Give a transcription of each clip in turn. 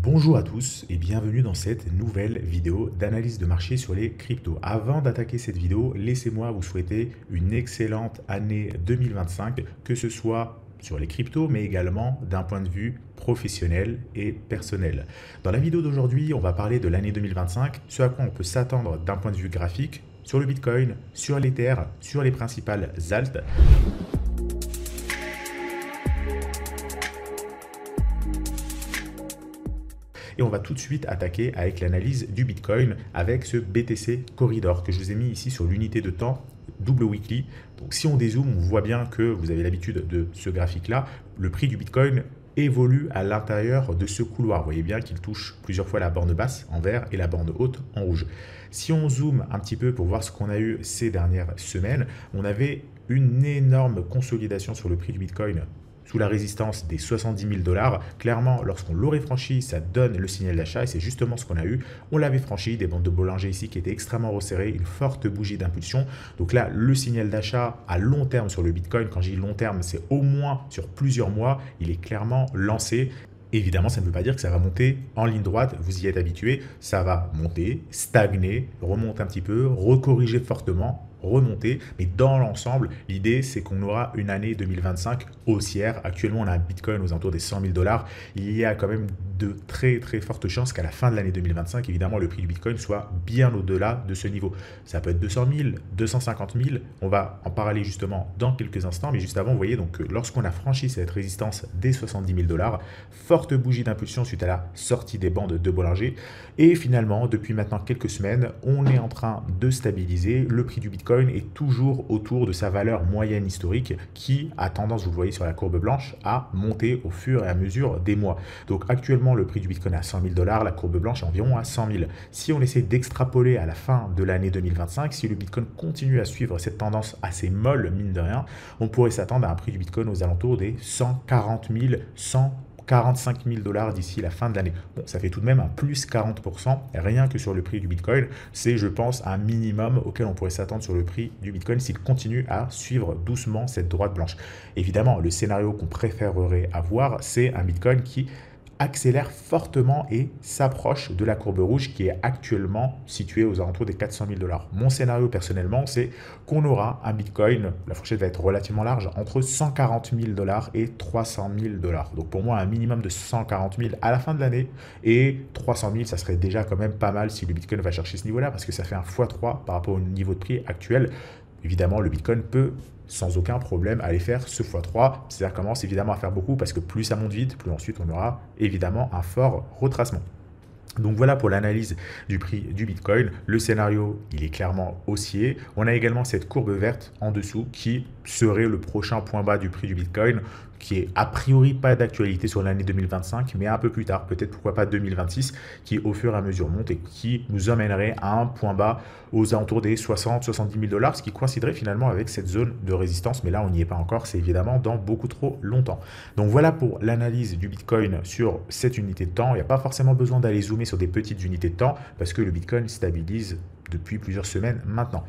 Bonjour à tous et bienvenue dans cette nouvelle vidéo d'analyse de marché sur les cryptos. Avant d'attaquer cette vidéo, laissez-moi vous souhaiter une excellente année 2025, que ce soit sur les cryptos, mais également d'un point de vue professionnel et personnel. Dans la vidéo d'aujourd'hui, on va parler de l'année 2025, ce à quoi on peut s'attendre d'un point de vue graphique, sur le Bitcoin, sur l'Ether, sur les principales altes. Et on va tout de suite attaquer avec l'analyse du Bitcoin avec ce BTC Corridor que je vous ai mis ici sur l'unité de temps double weekly. Donc si on dézoome, on voit bien que vous avez l'habitude de ce graphique-là. Le prix du Bitcoin évolue à l'intérieur de ce couloir. Vous voyez bien qu'il touche plusieurs fois la borne basse en vert et la borne haute en rouge. Si on zoome un petit peu pour voir ce qu'on a eu ces dernières semaines, on avait une énorme consolidation sur le prix du Bitcoin sous la résistance des 70 000 $. Clairement, lorsqu'on l'aurait franchi, ça donne le signal d'achat et c'est justement ce qu'on a eu. On l'avait franchi, des bandes de Bollinger ici qui étaient extrêmement resserrées, une forte bougie d'impulsion. Donc là, le signal d'achat à long terme sur le Bitcoin, quand je dis long terme, c'est au moins sur plusieurs mois, il est clairement lancé. Évidemment, ça ne veut pas dire que ça va monter en ligne droite, vous y êtes habitué, ça va monter, stagner, remonter un petit peu, recorriger fortement, remonter, mais dans l'ensemble, l'idée c'est qu'on aura une année 2025 haussière. Actuellement, on a un Bitcoin aux alentours des 100 000 $. Il y a quand même de très fortes chances qu'à la fin de l'année 2025, évidemment, le prix du Bitcoin soit bien au-delà de ce niveau. Ça peut être 200 000, 250 000, on va en parler justement dans quelques instants, mais juste avant, vous voyez, donc lorsqu'on a franchi cette résistance des 70 000 $, forte bougie d'impulsion suite à la sortie des bandes de Bollinger, et finalement, depuis maintenant quelques semaines, on est en train de stabiliser. Le prix du Bitcoin est toujours autour de sa valeur moyenne historique qui a tendance, vous le voyez sur la courbe blanche, à monter au fur et à mesure des mois. Donc actuellement, le prix du Bitcoin est à 100 000 $, la courbe blanche est environ à 100 000. Si on essaie d'extrapoler à la fin de l'année 2025, si le Bitcoin continue à suivre cette tendance assez molle, mine de rien, on pourrait s'attendre à un prix du Bitcoin aux alentours des 140 000, 145 000 $ d'ici la fin de l'année. Bon, ça fait tout de même un plus 40%, rien que sur le prix du Bitcoin. C'est, je pense, un minimum auquel on pourrait s'attendre sur le prix du Bitcoin s'il continue à suivre doucement cette droite blanche. Évidemment, le scénario qu'on préférerait avoir, c'est un Bitcoin qui accélère fortement et s'approche de la courbe rouge qui est actuellement située aux alentours des 400 000 $. Mon scénario personnellement, c'est qu'on aura un Bitcoin, la fourchette va être relativement large, entre 140 000 $ et 300 000 $. Donc pour moi, un minimum de 140 000 à la fin de l'année et 300 000, ça serait déjà quand même pas mal si le Bitcoin va chercher ce niveau-là parce que ça fait un x3 par rapport au niveau de prix actuel. Évidemment, le Bitcoin peut sans aucun problème aller faire ce x3. Ça commence évidemment à faire beaucoup parce que plus ça monte vite, plus ensuite on aura évidemment un fort retracement. Donc voilà pour l'analyse du prix du Bitcoin. Le scénario, il est clairement haussier. On a également cette courbe verte en dessous qui serait le prochain point bas du prix du Bitcoin, qui est a priori pas d'actualité sur l'année 2025, mais un peu plus tard, peut-être pourquoi pas 2026, qui au fur et à mesure monte et qui nous emmènerait à un point bas aux alentours des 60-70 000 $, ce qui coïnciderait finalement avec cette zone de résistance. Mais là, on n'y est pas encore, c'est évidemment dans beaucoup trop longtemps. Donc voilà pour l'analyse du Bitcoin sur cette unité de temps. Il n'y a pas forcément besoin d'aller zoomer sur des petites unités de temps parce que le Bitcoin stabilise depuis plusieurs semaines maintenant.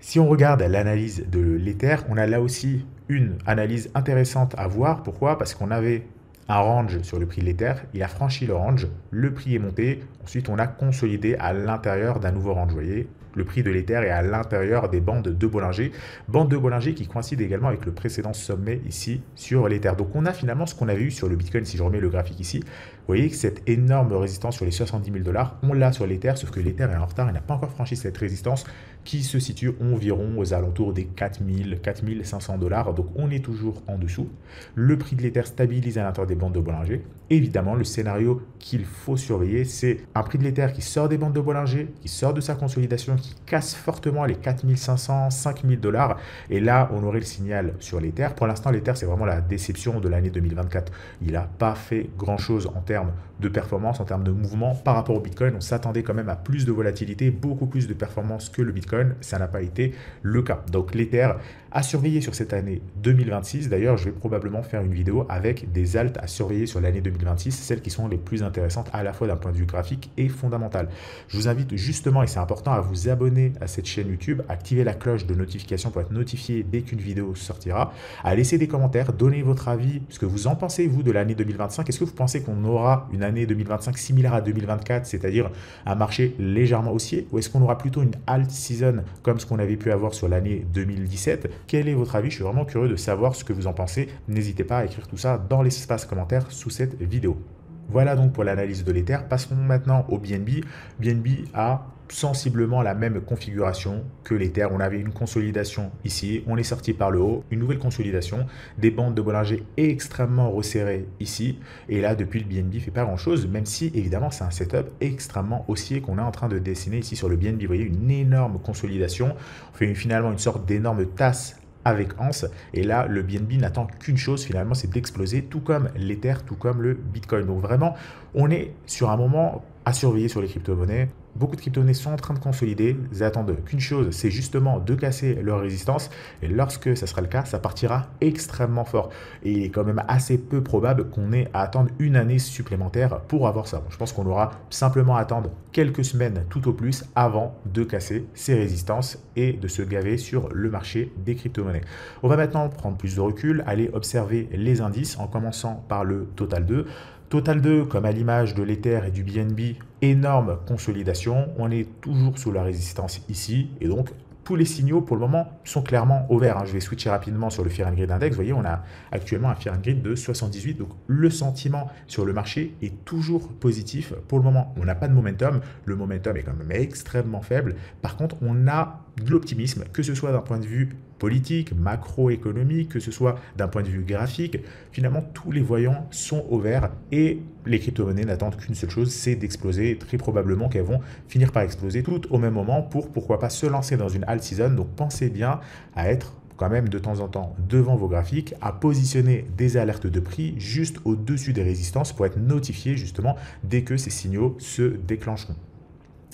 Si on regarde l'analyse de l'Ether, on a là aussi une analyse intéressante à voir. Pourquoi? Parce qu'on avait un range sur le prix de l'Ether, il a franchi le range, le prix est monté, ensuite on a consolidé à l'intérieur d'un nouveau range. Vous voyez, le prix de l'Ether est à l'intérieur des bandes de Bollinger qui coïncident également avec le précédent sommet ici sur l'Ether. Donc on a finalement ce qu'on avait eu sur le Bitcoin, si je remets le graphique ici, vous voyez que cette énorme résistance sur les 70 000 $, on l'a sur l'Ether, sauf que l'Ether est en retard, il n'a pas encore franchi cette résistance qui se situe environ aux alentours des 4 000, 4 500 $. Donc on est toujours en dessous. Le prix de l'Ether stabilise à l'intérieur des bandes de Bollinger. Évidemment, le scénario qu'il faut surveiller, c'est un prix de l'Ether qui sort des bandes de Bollinger, qui sort de sa consolidation, qui casse fortement les 4 500, 5 000 $. Et là, on aurait le signal sur l'Ether. Pour l'instant, l'Ether, c'est vraiment la déception de l'année 2024. Il n'a pas fait grand-chose en termes de performance, en termes de mouvement par rapport au Bitcoin. On s'attendait quand même à plus de volatilité, beaucoup plus de performance que le Bitcoin. Ça n'a pas été le cas. Donc l'Ether à surveiller sur cette année 2026. D'ailleurs, je vais probablement faire une vidéo avec des altes à surveiller sur l'année 2026, celles qui sont les plus intéressantes à la fois d'un point de vue graphique et fondamental. Je vous invite justement, et c'est important, à vous abonner à cette chaîne YouTube, activer la cloche de notification pour être notifié dès qu'une vidéo sortira, à laisser des commentaires, donner votre avis, ce que vous en pensez, vous, de l'année 2025. Est-ce que vous pensez qu'on aura une année année 2025 similaire à 2024, c'est-à-dire un marché légèrement haussier, ou est-ce qu'on aura plutôt une alt season comme ce qu'on avait pu avoir sur l'année 2017? Quel est votre avis? Je suis vraiment curieux de savoir ce que vous en pensez. N'hésitez pas à écrire tout ça dans l'espace commentaire sous cette vidéo. Voilà donc pour l'analyse de l'Ether. Passons maintenant au BNB. BNB a sensiblement la même configuration que l'Ether. On avait une consolidation ici, on est sorti par le haut, une nouvelle consolidation, des bandes de Bollinger extrêmement resserrées ici, et là depuis le BNB fait pas grand chose, même si évidemment c'est un setup extrêmement haussier qu'on est en train de dessiner ici sur le BNB. Vous voyez une énorme consolidation, on fait finalement une sorte d'énorme tasse avec Ans, et là le BNB n'attend qu'une chose finalement, c'est d'exploser, tout comme l'Ether, tout comme le Bitcoin. Donc vraiment on est sur un moment à surveiller sur les crypto-monnaies. Beaucoup de crypto-monnaies sont en train de consolider, ils attendent qu'une chose, c'est justement de casser leur résistance, et lorsque ça sera le cas, ça partira extrêmement fort. Et il est quand même assez peu probable qu'on ait à attendre une année supplémentaire pour avoir ça. Je pense qu'on aura simplement à attendre quelques semaines tout au plus avant de casser ces résistances et de se gaver sur le marché des crypto-monnaies. On va maintenant prendre plus de recul, aller observer les indices en commençant par le Total 2. Total 2, comme à l'image de l'Ether et du BNB, énorme consolidation. On est toujours sous la résistance ici. Et donc, tous les signaux, pour le moment, sont clairement au vert. Je vais switcher rapidement sur le Fear and Greed Index. Vous voyez, on a actuellement un Fear and Greed de 78. Donc, le sentiment sur le marché est toujours positif. Pour le moment, on n'a pas de momentum. Le momentum est quand même extrêmement faible. Par contre, on a de l'optimisme, que ce soit d'un point de vue politique, macroéconomique, que ce soit d'un point de vue graphique. Finalement, tous les voyants sont au vert et les crypto-monnaies n'attendent qu'une seule chose, c'est d'exploser. Très probablement qu'elles vont finir par exploser toutes au même moment pour, pourquoi pas, se lancer dans une alt season. Donc, pensez bien à être quand même de temps en temps devant vos graphiques, à positionner des alertes de prix juste au-dessus des résistances pour être notifié justement dès que ces signaux se déclencheront.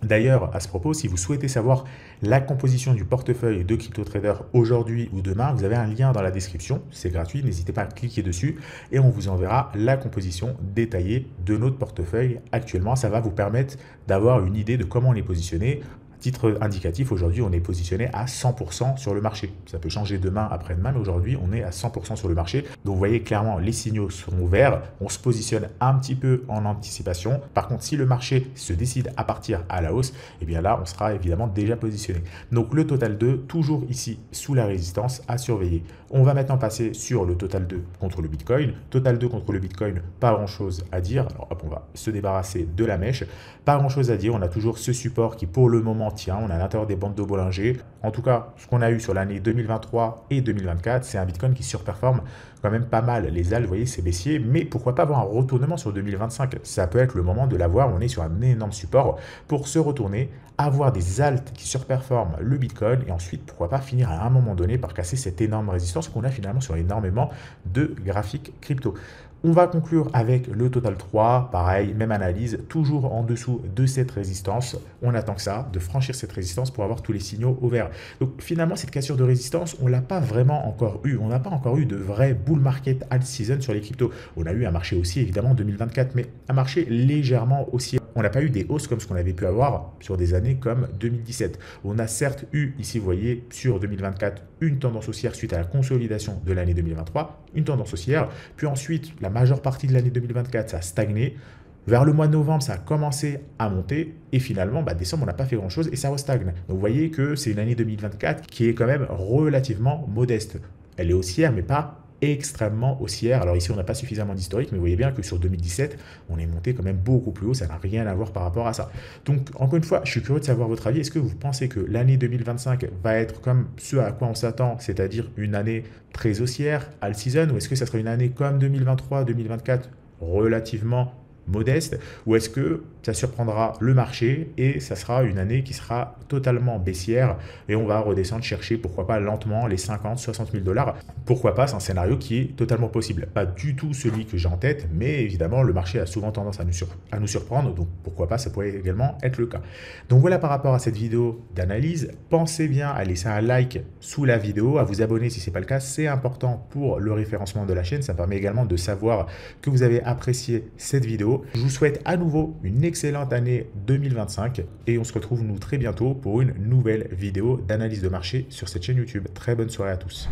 D'ailleurs, à ce propos, si vous souhaitez savoir la composition du portefeuille de CryptoTrader aujourd'hui ou demain, vous avez un lien dans la description, c'est gratuit, n'hésitez pas à cliquer dessus et on vous enverra la composition détaillée de notre portefeuille actuellement. Ça va vous permettre d'avoir une idée de comment on est positionné. Titre indicatif, aujourd'hui, on est positionné à 100% sur le marché. Ça peut changer demain, après-demain, mais aujourd'hui, on est à 100% sur le marché. Donc, vous voyez clairement, les signaux sont verts. On se positionne un petit peu en anticipation. Par contre, si le marché se décide à partir à la hausse, eh bien là, on sera évidemment déjà positionné. Donc, le Total 2, toujours ici, sous la résistance à surveiller. On va maintenant passer sur le Total 2 contre le Bitcoin. Total 2 contre le Bitcoin, pas grand-chose à dire. Alors, hop, on va se débarrasser de la mèche. Pas grand-chose à dire. On a toujours ce support qui, pour le moment, tient. On a à l'intérieur des bandes de Bollinger. En tout cas, ce qu'on a eu sur l'année 2023 et 2024, c'est un Bitcoin qui surperforme quand même pas mal les altcoins. Vous voyez, c'est baissier, mais pourquoi pas avoir un retournement sur 2025? Ça peut être le moment de l'avoir. On est sur un énorme support pour se retourner, avoir des alts qui surperforment le Bitcoin et ensuite, pourquoi pas finir à un moment donné par casser cette énorme résistance qu'on a finalement sur énormément de graphiques crypto. On va conclure avec le Total 3, pareil, même analyse, toujours en dessous de cette résistance. On attend que ça, de franchir cette résistance pour avoir tous les signaux au vert. Donc finalement, cette cassure de résistance, on ne l'a pas vraiment encore eu. On n'a pas encore eu de vrai bull market alt season sur les cryptos. On a eu un marché haussier évidemment en 2024, mais un marché légèrement haussier. On n'a pas eu des hausses comme ce qu'on avait pu avoir sur des années comme 2017. On a certes eu, ici vous voyez, sur 2024, une tendance haussière suite à la consolidation de l'année 2023, une tendance haussière, puis ensuite la majeure partie de l'année 2024, ça a stagné. Vers le mois de novembre, ça a commencé à monter et finalement, décembre, on n'a pas fait grand-chose et ça restagne. Donc vous voyez que c'est une année 2024 qui est quand même relativement modeste. Elle est haussière, mais pas extrêmement haussière. Alors ici, on n'a pas suffisamment d'historique, mais vous voyez bien que sur 2017, on est monté quand même beaucoup plus haut. Ça n'a rien à voir par rapport à ça. Donc, encore une fois, je suis curieux de savoir votre avis. Est-ce que vous pensez que l'année 2025 va être comme ce à quoi on s'attend, c'est-à-dire une année très haussière, all season, ou est-ce que ça sera une année comme 2023, 2024, relativement modeste, ou est-ce que ça surprendra le marché et ça sera une année qui sera totalement baissière et on va redescendre chercher, pourquoi pas lentement, les 50, 60 000 $. Pourquoi pas, c'est un scénario qui est totalement possible. Pas du tout celui que j'ai en tête, mais évidemment, le marché a souvent tendance à nous surprendre, donc pourquoi pas, ça pourrait également être le cas. Donc voilà par rapport à cette vidéo d'analyse. Pensez bien à laisser un like sous la vidéo, à vous abonner si ce n'est pas le cas, c'est important pour le référencement de la chaîne. Ça permet également de savoir que vous avez apprécié cette vidéo. Je vous souhaite à nouveau une excellente année 2025 et on se retrouve nous très bientôt pour une nouvelle vidéo d'analyse de marché sur cette chaîne YouTube. Très bonne soirée à tous.